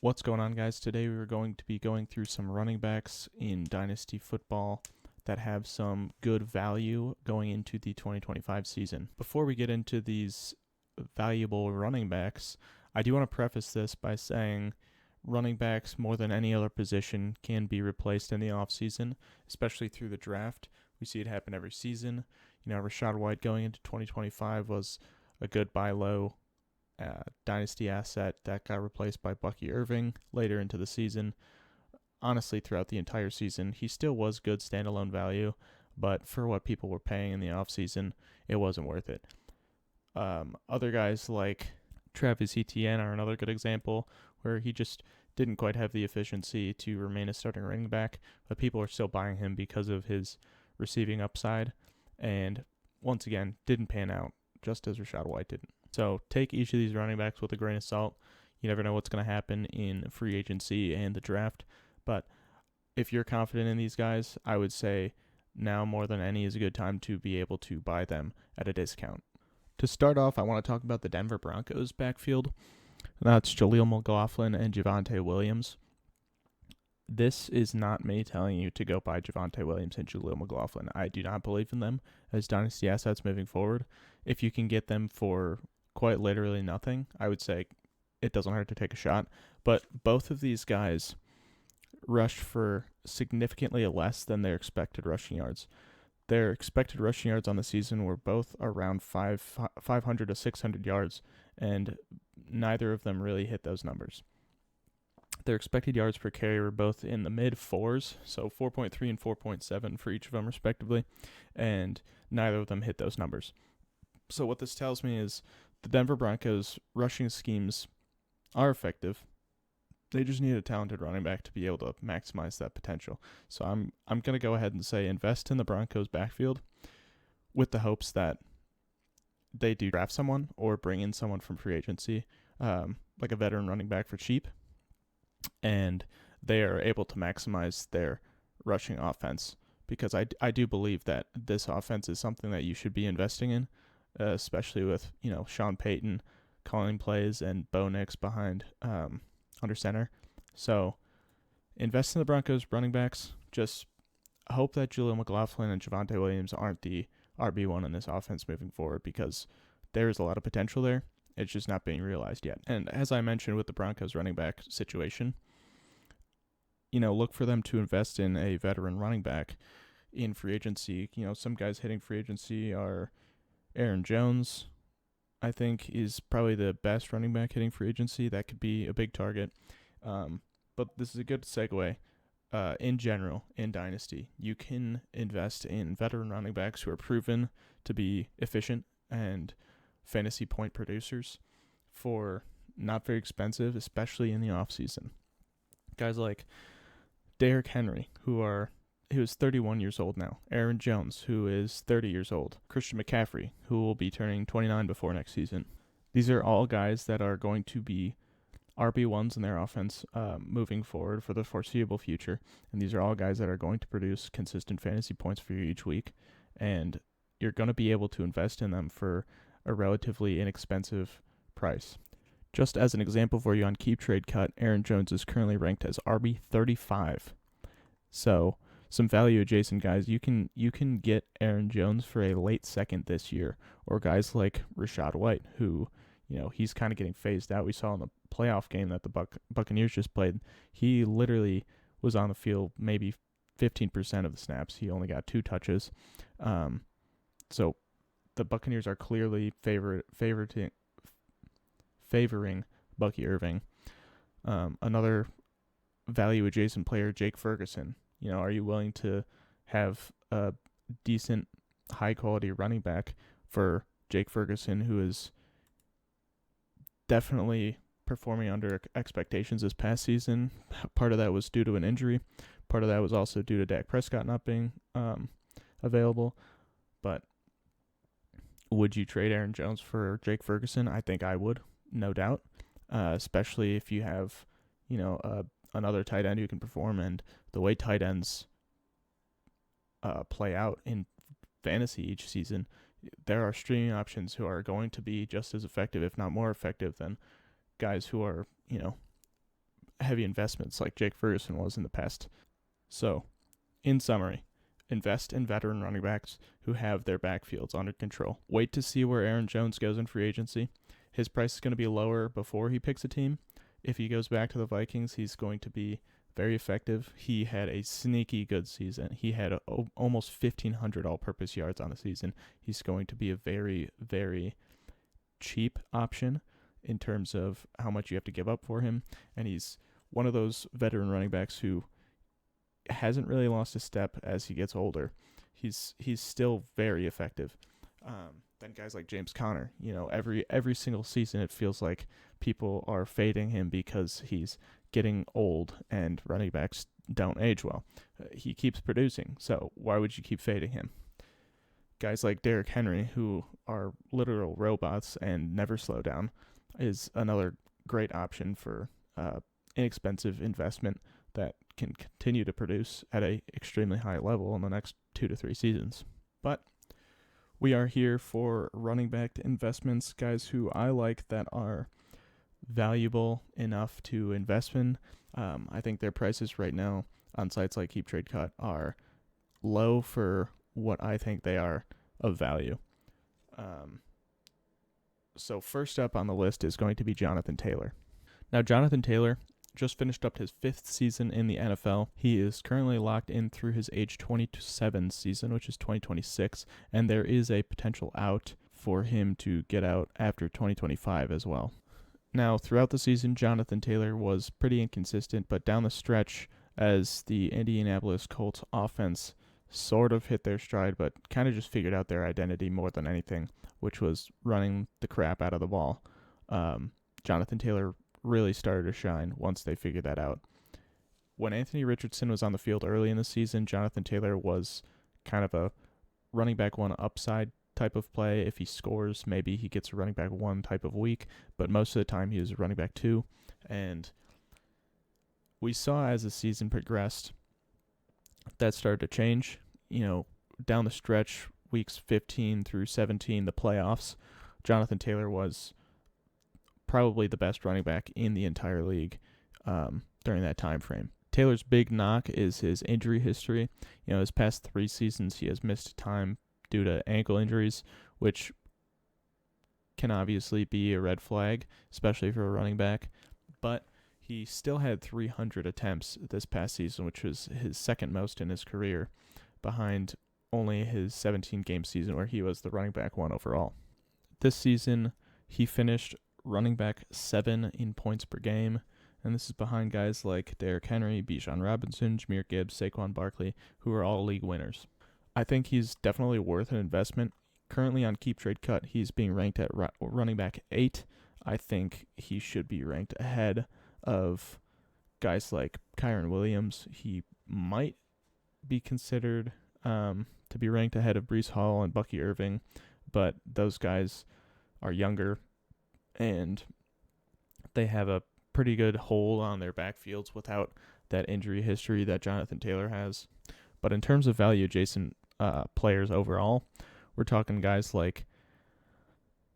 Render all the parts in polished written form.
What's going on, guys? Today we are going to be going through some running backs in Dynasty football that have some good value going into the 2025 season. Before we get into these valuable running backs, I do want to preface this by saying running backs, more than any other position, can be replaced in the offseason, especially through the draft. We see it happen every season. Rachaad White going into 2025 was a good buy low dynasty asset that got replaced by Bucky Irving later into the season. Honestly, throughout the entire season, he still was good standalone value, but for what people were paying in the offseason, it wasn't worth it. Other guys like Travis Etienne are another good example where he just didn't quite have the efficiency to remain a starting running back, but people are still buying him because of his receiving upside, and once again, didn't pan out, just as Rachaad White didn't. So take each of these running backs with a grain of salt. You never know what's going to happen in free agency and the draft. But if you're confident in these guys, I would say now more than any is a good time to be able to buy them at a discount. To start off, I want to talk about the Denver Broncos backfield. That's Jaleel McLaughlin and Javonte Williams. This is not me telling you to go buy Javonte Williams and Jaleel McLaughlin. I do not believe in them as dynasty assets moving forward. If you can get them for quite literally nothing, I would say it doesn't hurt to take a shot. But both of these guys rushed for significantly less than their expected rushing yards. Their expected rushing yards on the season were both around 500 to 600 yards, and neither of them really hit those numbers. Their expected yards per carry were both in the mid fours, so 4.3 and 4.7 for each of them respectively, and neither of them hit those numbers. So what this tells me is the Denver Broncos rushing schemes are effective. They just need a talented running back to be able to maximize that potential. So I'm going to go ahead and say invest in the Broncos backfield with the hopes that they do draft someone or bring in someone from free agency, like a veteran running back for cheap, and they are able to maximize their rushing offense, because I do believe that this offense is something that you should be investing in, especially with Sean Payton calling plays and Bo Nix behind under center. So invest in the Broncos running backs. Just hope that Jaleel McLaughlin and Javonte Williams aren't the RB1 in this offense moving forward, because there is a lot of potential there. It's just not being realized yet. And as I mentioned with the Broncos running back situation, look for them to invest in a veteran running back in free agency. Some guys hitting free agency are Aaron Jones, I think, is probably the best running back hitting free agency. That could be a big target. But this is a good segue. In general, in Dynasty, you can invest in veteran running backs who are proven to be efficient and fantasy point producers for not very expensive, especially in the offseason. Guys like Derrick Henry, who is 31 years old now. Aaron Jones, who is 30 years old. Christian McCaffrey, who will be turning 29 before next season. These are all guys that are going to be RB1s in their offense moving forward for the foreseeable future. And these are all guys that are going to produce consistent fantasy points for you each week. And you're going to be able to invest in them for a relatively inexpensive price. Just as an example for you, on Keep Trade Cut, Aaron Jones is currently ranked as RB35. So some value adjacent guys, you can get Aaron Jones for a late second this year, or guys like Rachaad White, who he's kind of getting phased out. We saw in the playoff game that the Buccaneers just played, he literally was on the field maybe 15% of the snaps. He only got 2 touches. So the Buccaneers are clearly favoring Bucky Irving. Another value adjacent player, Jake Ferguson. Are you willing to have a decent, high quality running back for Jake Ferguson, who is definitely performing under expectations this past season? Part of that was due to an injury. Part of that was also due to Dak Prescott not being available. But would you trade Aaron Jones for Jake Ferguson? I think I would, no doubt, especially if you have, another tight end who can perform. And the way tight ends play out in fantasy each season, there are streaming options who are going to be just as effective, if not more effective, than guys who are, heavy investments like Jake Ferguson was in the past. So, in summary, invest in veteran running backs who have their backfields under control. Wait to see where Aaron Jones goes in free agency. His price is going to be lower before he picks a team. If he goes back to the Vikings, he's going to be very effective. He had a sneaky good season. He had almost 1,500 all-purpose yards on the season. He's going to be a very, very cheap option in terms of how much you have to give up for him. And he's one of those veteran running backs who hasn't really lost a step as he gets older. He's still very effective. Then guys like James Conner, every single season it feels like people are fading him because he's getting old and running backs don't age well. He keeps producing, so why would you keep fading him? Guys like Derrick Henry, who are literal robots and never slow down, is another great option for inexpensive investment that can continue to produce at a extremely high level in the next 2 to 3 seasons. But we are here for running back investments, guys who I like that are valuable enough to invest in. I think their prices right now on sites like Keep Trade Cut are low for what I think they are of value. So first up on the list is going to be Jonathan Taylor. Now, Jonathan Taylor just finished up his 5th season in the NFL. He is currently locked in through his age 27 season, which is 2026, and there is a potential out for him to get out after 2025 as well. Now, throughout the season, Jonathan Taylor was pretty inconsistent, but down the stretch, as the Indianapolis Colts offense sort of hit their stride, but kind of just figured out their identity more than anything, which was running the crap out of the ball. Jonathan Taylor really started to shine once they figured that out. When Anthony Richardson was on the field early in the season, Jonathan Taylor was kind of a running back one upside type of play. If he scores, maybe he gets a running back one type of week, but most of the time he was a running back two. And we saw as the season progressed, that started to change. Down the stretch, weeks 15 through 17, the playoffs, Jonathan Taylor was probably the best running back in the entire league during that time frame. Taylor's big knock is his injury history. His past 3 seasons, he has missed time due to ankle injuries, which can obviously be a red flag, especially for a running back. But he still had 300 attempts this past season, which was his second most in his career, behind only his 17-game season where he was the running back one overall. This season, he finished running back 7 in points per game, and this is behind guys like Derrick Henry, Bijan Robinson, Jahmyr Gibbs, Saquon Barkley, who are all league winners. I think he's definitely worth an investment. Currently on Keep Trade Cut, he's being ranked at running back 8. I think he should be ranked ahead of guys like Kyren Williams. He might be considered to be ranked ahead of Breece Hall and Bucky Irving, but those guys are younger and they have a pretty good hold on their backfields without that injury history that Jonathan Taylor has. But in terms of value adjacent players overall, we're talking guys like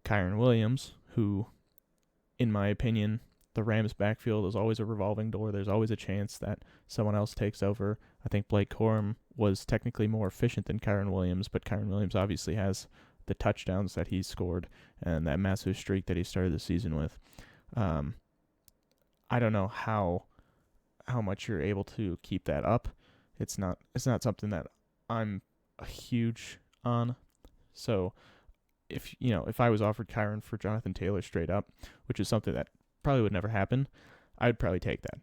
Kyren Williams, who, in my opinion, the Rams' backfield is always a revolving door. There's always a chance that someone else takes over. I think Blake Corum was technically more efficient than Kyren Williams, but Kyren Williams obviously has the touchdowns that he scored and that massive streak that he started the season with. I don't know how much you're able to keep that up. It's not something that I'm huge on. So if I was offered Kyren for Jonathan Taylor straight up, which is something that probably would never happen, I'd probably take that.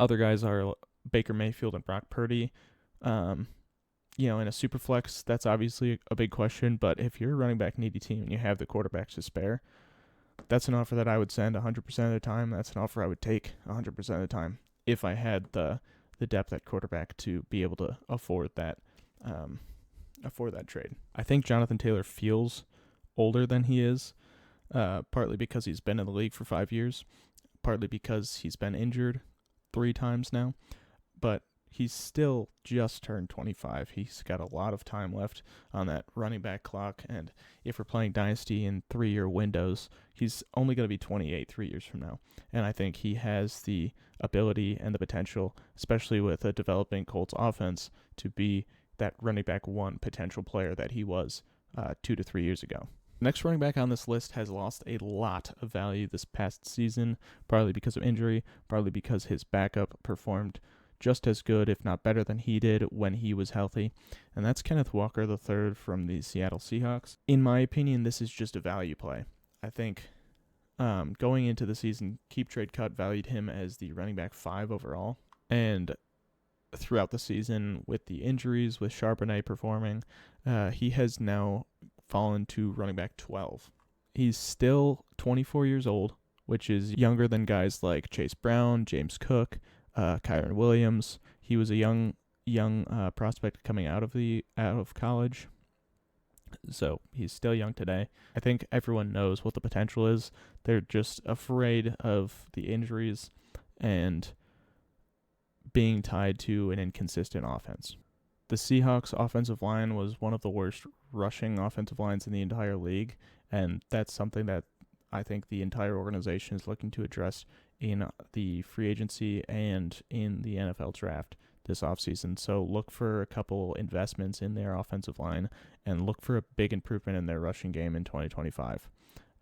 Other guys are Baker Mayfield and Brock Purdy. In a super flex, that's obviously a big question, but if you're a running back needy team and you have the quarterbacks to spare, that's an offer that I would send 100% of the time. That's an offer I would take 100% of the time if I had the depth at quarterback to be able to afford that trade. I think Jonathan Taylor feels older than he is, partly because he's been in the league for 5 years, partly because he's been injured 3 times now. But he's still just turned 25. He's got a lot of time left on that running back clock, and if we're playing Dynasty in 3-year windows, he's only going to be 28 3 years from now. And I think he has the ability and the potential, especially with a developing Colts offense, to be that running back one potential player that he was 2 to 3 years ago. Next running back on this list has lost a lot of value this past season, partly because of injury, partly because his backup performed just as good, if not better than he did when he was healthy, and that's Kenneth Walker III from the Seattle Seahawks. In my opinion, this is just a value play. I think going into the season, Keep Trade Cut valued him as the running back 5 overall, and throughout the season with the injuries, with Charbonnet performing, he has now fallen to running back 12. He's still 24 years old, which is younger than guys like Chase Brown, James Cook, Kyron Williams. He was a young prospect coming out of college, so he's still young today. I think everyone knows what the potential is. They're just afraid of the injuries and being tied to an inconsistent offense. The Seahawks offensive line was one of the worst rushing offensive lines in the entire league, and that's something that I think the entire organization is looking to address in the free agency and in the NFL draft this offseason. So look for a couple investments in their offensive line and look for a big improvement in their rushing game in 2025.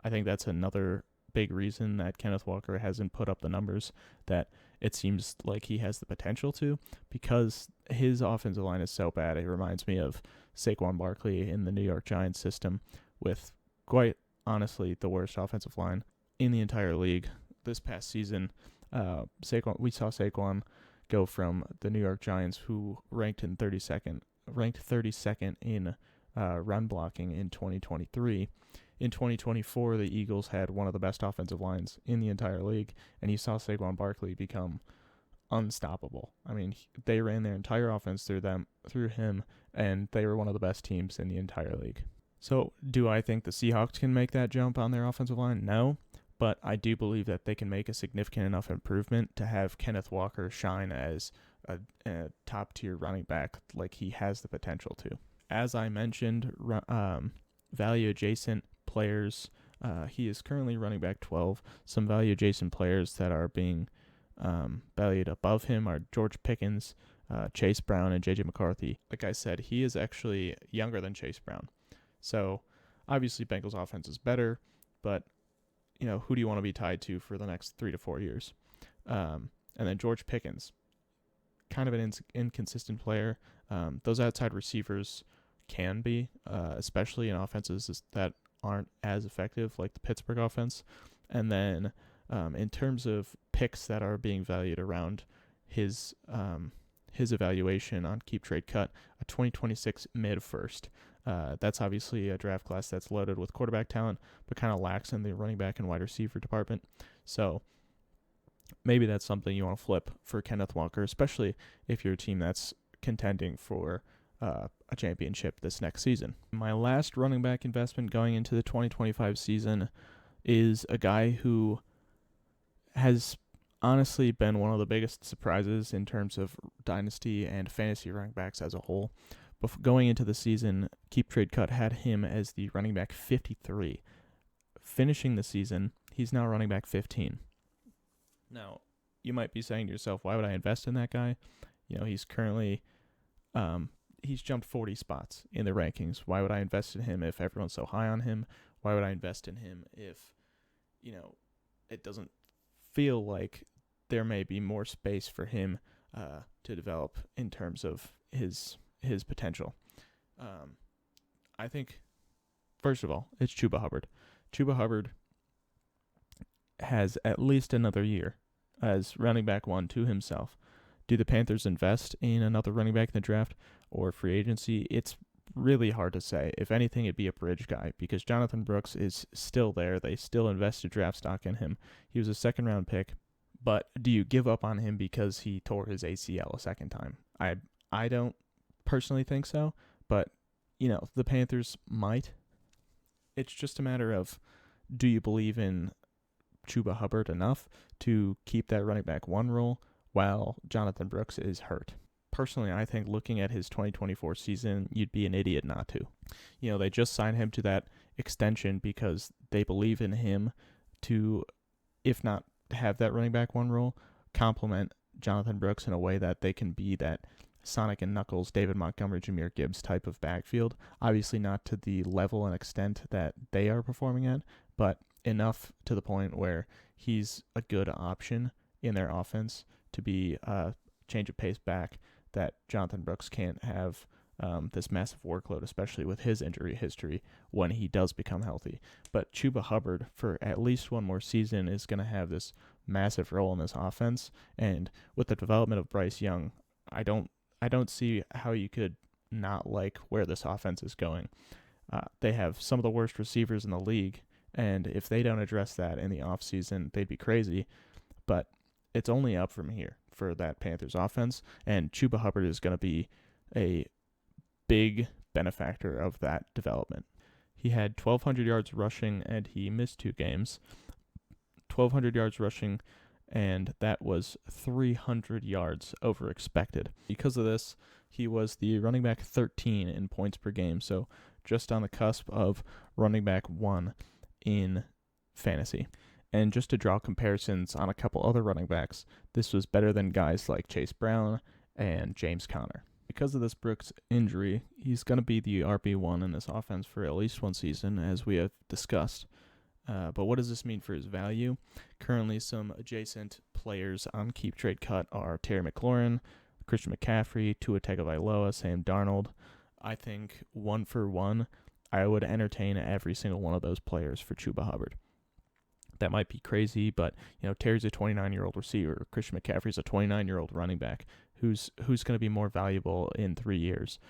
I think that's another big reason that Kenneth Walker hasn't put up the numbers that it seems like he has the potential to, because his offensive line is so bad. It reminds me of Saquon Barkley in the New York Giants system, with quite honestly the worst offensive line in the entire league. This past season, we saw Saquon go from the New York Giants, who ranked 32nd in run blocking in 2023. In 2024, the Eagles had one of the best offensive lines in the entire league, and you saw Saquon Barkley become unstoppable. I mean, they ran their entire offense through him, and they were one of the best teams in the entire league. So, do I think the Seahawks can make that jump on their offensive line? No. But I do believe that they can make a significant enough improvement to have Kenneth Walker shine as a top-tier running back like he has the potential to. As I mentioned, value-adjacent players, he is currently running back 12. Some value-adjacent players that are being valued above him are George Pickens, Chase Brown, and J.J. McCarthy. Like I said, he is actually younger than Chase Brown. So, obviously, Bengals' offense is better, but who do you want to be tied to for the next 3 to 4 years? And then George Pickens, kind of an inconsistent player. Those outside receivers can be, especially in offenses that aren't as effective, like the Pittsburgh offense. And then in terms of picks that are being valued around his evaluation on Keep Trade Cut, a 2026 mid-first. That's obviously a draft class that's loaded with quarterback talent, but kind of lacks in the running back and wide receiver department. So maybe that's something you want to flip for Kenneth Walker, especially if you're a team that's contending for a championship this next season. My last running back investment going into the 2025 season is a guy who has honestly been one of the biggest surprises in terms of dynasty and fantasy running backs as a whole. Going into the season, Keep Trade Cut had him as the running back 53. Finishing the season, he's now running back 15. Now, you might be saying to yourself, why would I invest in that guy? He's currently, he's jumped 40 spots in the rankings. Why would I invest in him if everyone's so high on him? Why would I invest in him if, it doesn't feel like there may be more space for him to develop in terms of his potential? I think, first of all, it's Chuba Hubbard. Chuba Hubbard has at least another year as running back 1 to himself. Do the Panthers invest in another running back in the draft or free agency? It's really hard to say. If anything, it'd be a bridge guy because Jonathan Brooks is still there. They still invested draft stock in him. He was a second-round pick, but do you give up on him because he tore his ACL a second time? I don't personally think so, but the Panthers might. It's just a matter of, do you believe in Chuba Hubbard enough to keep that running back 1 role while Jonathan Brooks is hurt? personally, I think looking at his 2024 season, you'd be an idiot not to. They just signed him to that extension because they believe in him to, if not have that running back one role, complement Jonathan Brooks in a way that they can be that Sonic and Knuckles, David Montgomery, Jahmyr Gibbs type of backfield. Obviously not to the level and extent that they are performing at, but enough to the point where he's a good option in their offense to be a change of pace back that Jonathan Brooks can't have this massive workload, especially with his injury history when he does become healthy. But Chuba Hubbard, for at least one more season, is going to have this massive role in this offense. And with the development of Bryce Young, I don't see how you could not like where this offense is going. They have some of the worst receivers in the league, and if they don't address that in the offseason, they'd be crazy. But it's only up from here for that Panthers offense, and Chuba Hubbard is going to be a big benefactor of that development. He had 1,200 yards rushing, and he missed 2 games. 1,200 yards rushing, and that was 300 yards over expected. Because of this, he was the running back 13 in points per game, so just on the cusp of running back 1 in fantasy. And just to draw comparisons on a couple other running backs, this was better than guys like Chase Brown and James Conner. Because of this Brooks injury, he's going to be the RB1 in this offense for at least one season, as we have discussed. But what does this mean for his value? Currently, some adjacent players on Keep Trade Cut are Terry McLaurin, Christian McCaffrey, Tua Tagovailoa, Sam Darnold. I think one for one, I would entertain every single one of those players for Chuba Hubbard. That might be crazy, but Terry's a 29-year-old receiver. Christian McCaffrey's a 29-year-old running back. Who's going to be more valuable in 3 years?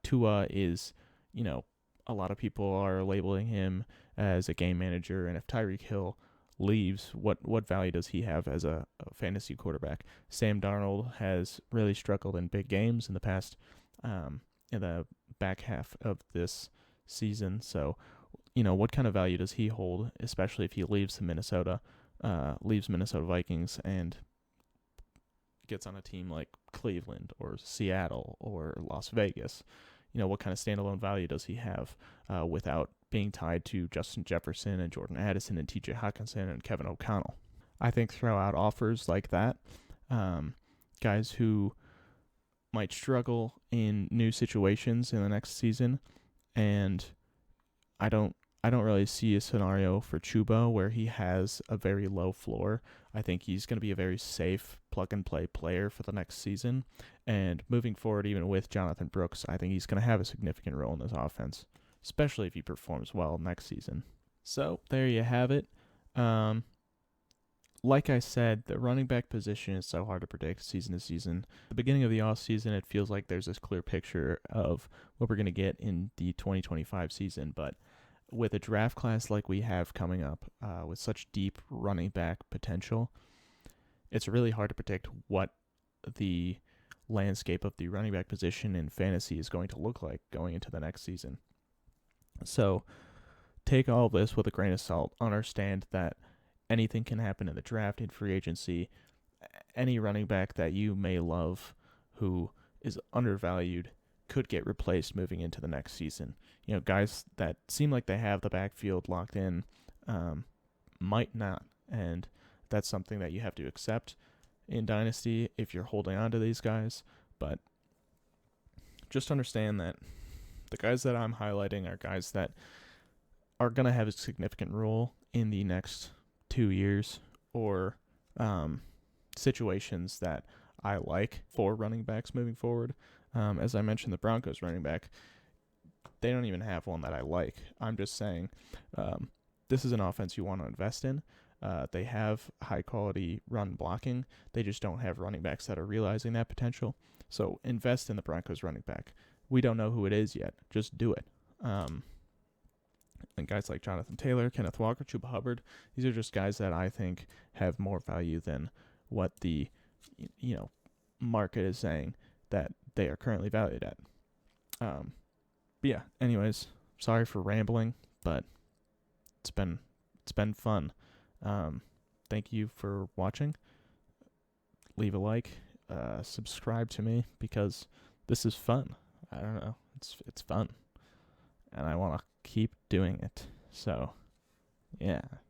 Tua is, a lot of people are labeling him as a game manager, and if Tyreek Hill leaves, what value does he have as a fantasy quarterback? Sam Darnold has really struggled in big games in the past, in the back half of this season. So, what kind of value does he hold, especially if he leaves Minnesota Vikings and gets on a team like Cleveland or Seattle or Las Vegas? What kind of standalone value does he have without being tied to Justin Jefferson and Jordan Addison and TJ Hawkinson and Kevin O'Connell? I think throw out offers like that, guys who might struggle in new situations in the next season, and I don't really see a scenario for Chuba where he has a very low floor. I think he's going to be a very safe plug-and-play player for the next season. And moving forward, even with Jonathan Brooks, I think he's going to have a significant role in this offense, especially if he performs well next season. So there you have it. Like I said, the running back position is so hard to predict season to season. At the beginning of the offseason, it feels like there's this clear picture of what we're going to get in the 2025 season, but with a draft class like we have coming up, with such deep running back potential, it's really hard to predict what the landscape of the running back position in fantasy is going to look like going into the next season. So take all of this with a grain of salt. Understand that anything can happen in the draft, in free agency. Any running back that you may love who is undervalued could get replaced moving into the next season. Guys that seem like they have the backfield locked in might not, and that's something that you have to accept in Dynasty if you're holding on to these guys. But just understand that the guys that I'm highlighting are guys that are going to have a significant role in the next 2 years, or situations that I like for running backs moving forward. As I mentioned, the Broncos running back, they don't even have one that I like. I'm just saying this is an offense you want to invest in. They have high-quality run blocking. They just don't have running backs that are realizing that potential. So invest in the Broncos running back. We don't know who it is yet. Just do it. And guys like Jonathan Taylor, Kenneth Walker, Chuba Hubbard, these are just guys that I think have more value than what the market is saying that they are currently valued at. But yeah, anyways, sorry for rambling, but it's been fun. Thank you for watching. Leave a like subscribe to me because this is fun. I don't know. It's fun. And I want to keep doing it. So, yeah.